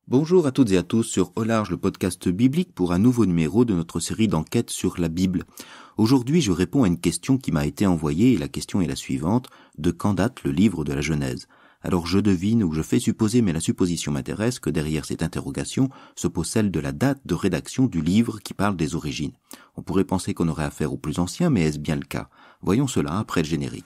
Bonjour à toutes et à tous sur Au Large, le podcast biblique pour un nouveau numéro de notre série d'enquêtes sur la Bible. Aujourd'hui, je réponds à une question qui m'a été envoyée et la question est la suivante. De quand date le livre de la Genèse ? Alors je devine ou je fais supposer, mais la supposition m'intéresse, que derrière cette interrogation se pose celle de la date de rédaction du livre qui parle des origines. On pourrait penser qu'on aurait affaire au plus ancien, mais est-ce bien le cas ? Voyons cela après le générique.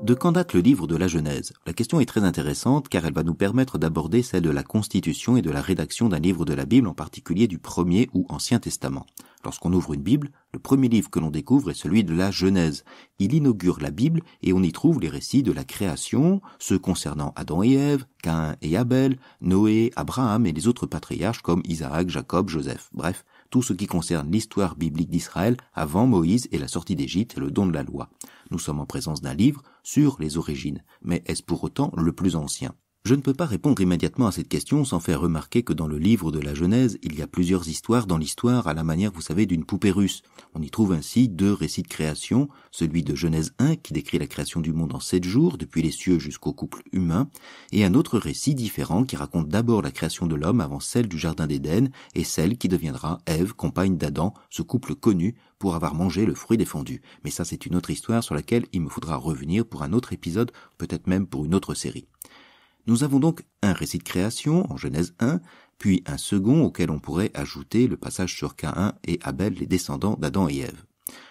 De quand date le livre de la Genèse ? La question est très intéressante car elle va nous permettre d'aborder celle de la constitution et de la rédaction d'un livre de la Bible, en particulier du Premier ou Ancien Testament. Lorsqu'on ouvre une Bible, le premier livre que l'on découvre est celui de la Genèse. Il inaugure la Bible et on y trouve les récits de la création, ceux concernant Adam et Ève, Caïn et Abel, Noé, Abraham et les autres patriarches comme Isaac, Jacob, Joseph. Bref, tout ce qui concerne l'histoire biblique d'Israël avant Moïse et la sortie d'Égypte et le don de la loi. Nous sommes en présence d'un livre sur les origines, mais est-ce pour autant le plus ancien ? Je ne peux pas répondre immédiatement à cette question sans faire remarquer que dans le livre de la Genèse, il y a plusieurs histoires dans l'histoire à la manière, vous savez, d'une poupée russe. On y trouve ainsi deux récits de création, celui de Genèse 1 qui décrit la création du monde en 7 jours, depuis les cieux jusqu'au couple humain, et un autre récit différent qui raconte d'abord la création de l'homme avant celle du jardin d'Éden et celle qui deviendra Ève, compagne d'Adam, ce couple connu pour avoir mangé le fruit défendu. Mais ça, c'est une autre histoire sur laquelle il me faudra revenir pour un autre épisode, peut-être même pour une autre série. Nous avons donc un récit de création en Genèse 1, puis un second auquel on pourrait ajouter le passage sur Caïn et Abel, les descendants d'Adam et Ève.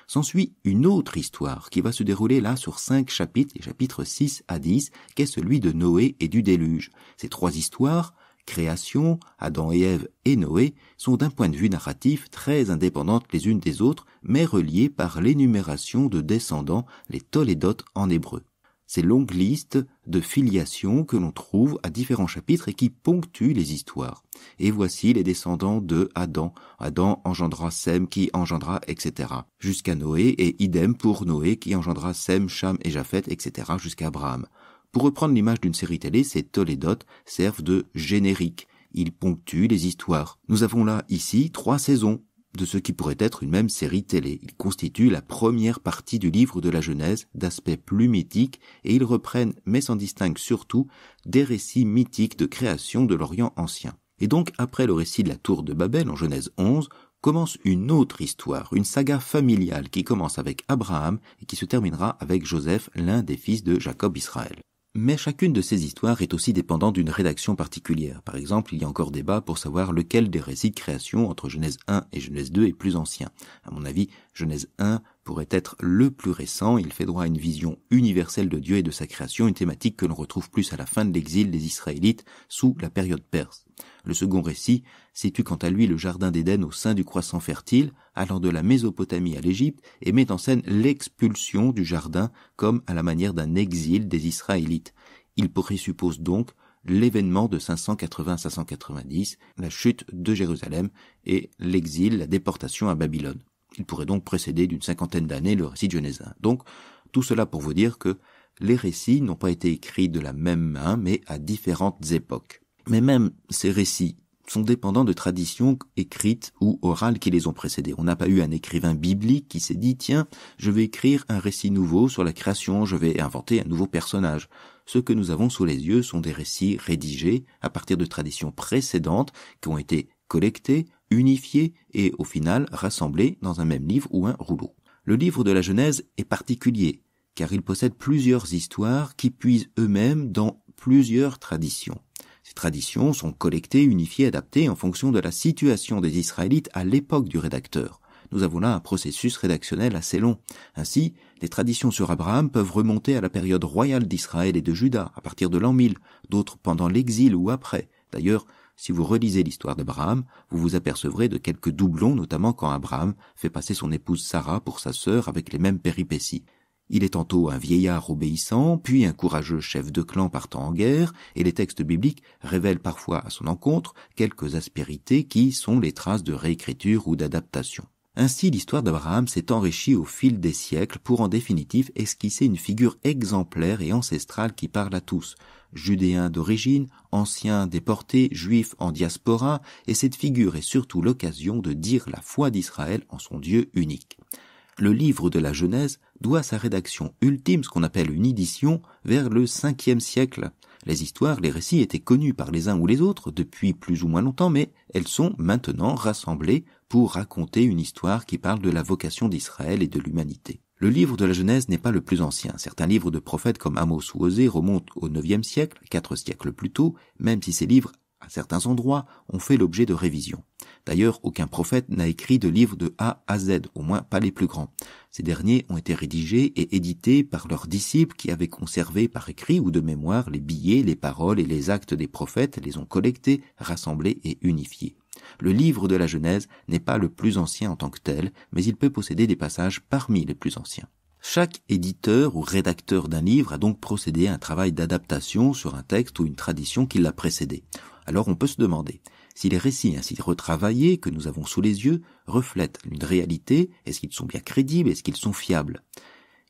S'ensuit une autre histoire qui va se dérouler là sur 5 chapitres, les chapitres 6 à 10, qu'est celui de Noé et du déluge. Ces 3 histoires, création, Adam et Ève et Noé, sont d'un point de vue narratif très indépendantes les unes des autres, mais reliées par l'énumération de descendants, les tolédotes en hébreu. Ces longues listes de filiation que l'on trouve à différents chapitres et qui ponctuent les histoires. Et voici les descendants de Adam. Adam engendra Sem qui engendra, etc. jusqu'à Noé, et idem pour Noé qui engendra Sem, Cham et Japhet, etc. jusqu'à Abraham. Pour reprendre l'image d'une série télé, ces tolédotes servent de générique. Ils ponctuent les histoires. Nous avons là, ici, 3 saisons de ce qui pourrait être une même série télé. Ils constituent la première partie du livre de la Genèse, d'aspect plus mythique, et ils reprennent, mais s'en distinguent surtout, des récits mythiques de création de l'Orient ancien. Et donc, après le récit de la tour de Babel, en Genèse 11, commence une autre histoire, une saga familiale qui commence avec Abraham et qui se terminera avec Joseph, l'un des fils de Jacob Israël. Mais chacune de ces histoires est aussi dépendante d'une rédaction particulière. Par exemple, il y a encore débat pour savoir lequel des récits de création entre Genèse 1 et Genèse 2 est plus ancien. À mon avis, Genèse 1 pourrait être le plus récent. Il fait droit à une vision universelle de Dieu et de sa création, une thématique que l'on retrouve plus à la fin de l'exil des Israélites sous la période perse. Le second récit situe quant à lui le jardin d'Éden au sein du croissant fertile, allant de la Mésopotamie à l'Égypte, et met en scène l'expulsion du jardin comme à la manière d'un exil des Israélites. Il présuppose donc l'événement de 580-590, la chute de Jérusalem et l'exil, la déportation à Babylone. Il pourrait donc précéder d'une 50aine d'années le récit de Genèse 1. Donc, tout cela pour vous dire que les récits n'ont pas été écrits de la même main, mais à différentes époques. Mais même ces récits sont dépendants de traditions écrites ou orales qui les ont précédés. On n'a pas eu un écrivain biblique qui s'est dit « Tiens, je vais écrire un récit nouveau sur la création, je vais inventer un nouveau personnage ». Ce que nous avons sous les yeux sont des récits rédigés à partir de traditions précédentes qui ont été collectées, unifiées et au final rassemblées dans un même livre ou un rouleau. Le livre de la Genèse est particulier car il possède plusieurs histoires qui puisent eux-mêmes dans plusieurs traditions. Ces traditions sont collectées, unifiées, adaptées en fonction de la situation des Israélites à l'époque du rédacteur. Nous avons là un processus rédactionnel assez long. Ainsi, les traditions sur Abraham peuvent remonter à la période royale d'Israël et de Juda, à partir de l'an 1000, d'autres pendant l'exil ou après. D'ailleurs, si vous relisez l'histoire d'Abraham, vous vous apercevrez de quelques doublons, notamment quand Abraham fait passer son épouse Sarah pour sa sœur avec les mêmes péripéties. Il est tantôt un vieillard obéissant, puis un courageux chef de clan partant en guerre, et les textes bibliques révèlent parfois à son encontre quelques aspérités qui sont les traces de réécriture ou d'adaptation. Ainsi, l'histoire d'Abraham s'est enrichie au fil des siècles pour en définitive esquisser une figure exemplaire et ancestrale qui parle à tous. Judéens d'origine, anciens déportés, juifs en diaspora, et cette figure est surtout l'occasion de dire la foi d'Israël en son Dieu unique. Le livre de la Genèse doit sa rédaction ultime, ce qu'on appelle une édition, vers le 5e siècle. Les histoires, les récits étaient connus par les uns ou les autres depuis plus ou moins longtemps, mais elles sont maintenant rassemblées pour raconter une histoire qui parle de la vocation d'Israël et de l'humanité. Le livre de la Genèse n'est pas le plus ancien. Certains livres de prophètes comme Amos ou Osée remontent au 9e siècle, 4 siècles plus tôt, même si ces livres, à certains endroits, ont fait l'objet de révisions. D'ailleurs, aucun prophète n'a écrit de livre de A à Z, au moins pas les plus grands. Ces derniers ont été rédigés et édités par leurs disciples qui avaient conservé par écrit ou de mémoire les billets, les paroles et les actes des prophètes, les ont collectés, rassemblés et unifiés. Le livre de la Genèse n'est pas le plus ancien en tant que tel, mais il peut posséder des passages parmi les plus anciens. Chaque éditeur ou rédacteur d'un livre a donc procédé à un travail d'adaptation sur un texte ou une tradition qui l'a précédé. Alors on peut se demander si les récits ainsi retravaillés que nous avons sous les yeux reflètent une réalité, est-ce qu'ils sont bien crédibles, est-ce qu'ils sont fiables ?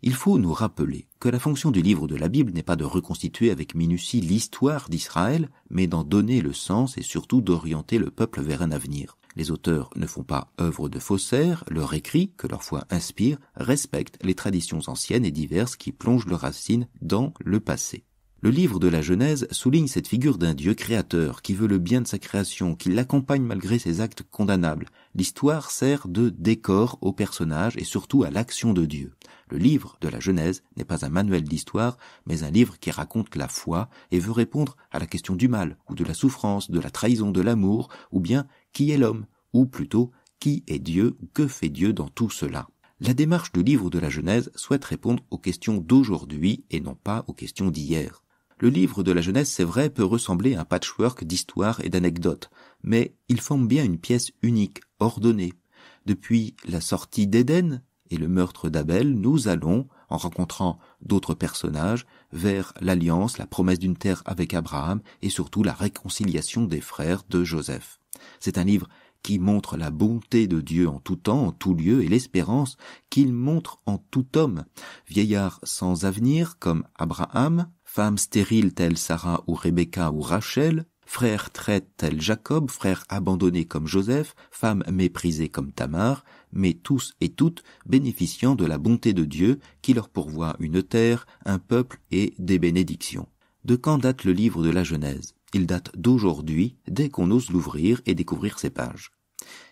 Il faut nous rappeler que la fonction du livre de la Bible n'est pas de reconstituer avec minutie l'histoire d'Israël, mais d'en donner le sens et surtout d'orienter le peuple vers un avenir. Les auteurs ne font pas œuvre de faussaires, leur écrit, que leur foi inspire, respecte les traditions anciennes et diverses qui plongent leurs racines dans le passé. Le livre de la Genèse souligne cette figure d'un Dieu créateur qui veut le bien de sa création, qui l'accompagne malgré ses actes condamnables. L'histoire sert de décor aux personnages et surtout à l'action de Dieu. Le livre de la Genèse n'est pas un manuel d'histoire, mais un livre qui raconte la foi et veut répondre à la question du mal, ou de la souffrance, de la trahison, de l'amour, ou bien qui est l'homme, ou plutôt qui est Dieu, ou que fait Dieu dans tout cela. La démarche du livre de la Genèse souhaite répondre aux questions d'aujourd'hui et non pas aux questions d'hier. Le livre de la Genèse, c'est vrai, peut ressembler à un patchwork d'histoires et d'anecdotes, mais il forme bien une pièce unique, ordonnée. Depuis la sortie d'Éden et le meurtre d'Abel, nous allons, en rencontrant d'autres personnages, vers l'alliance, la promesse d'une terre avec Abraham et surtout la réconciliation des frères de Joseph. C'est un livre qui montre la bonté de Dieu en tout temps, en tout lieu, et l'espérance qu'il montre en tout homme. Vieillard sans avenir comme Abraham, femme stérile telle Sarah ou Rebecca ou Rachel, frère traître tel Jacob, frère abandonné comme Joseph, femme méprisée comme Tamar, mais tous et toutes bénéficiant de la bonté de Dieu qui leur pourvoit une terre, un peuple et des bénédictions. De quand date le livre de la Genèse ? Il date d'aujourd'hui, dès qu'on ose l'ouvrir et découvrir ses pages.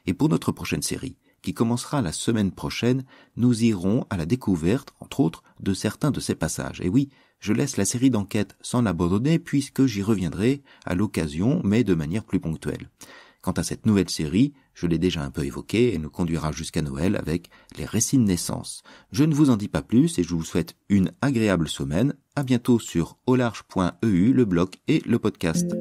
Et pour notre prochaine série, qui commencera la semaine prochaine, nous irons à la découverte, entre autres, de certains de ces passages. Et oui, je laisse la série d'enquête sans l'abandonner puisque j'y reviendrai à l'occasion, mais de manière plus ponctuelle. Quant à cette nouvelle série, je l'ai déjà un peu évoquée, elle nous conduira jusqu'à Noël avec les récits de naissance. Je ne vous en dis pas plus et je vous souhaite une agréable semaine. À bientôt sur aularge.eu, le blog et le podcast.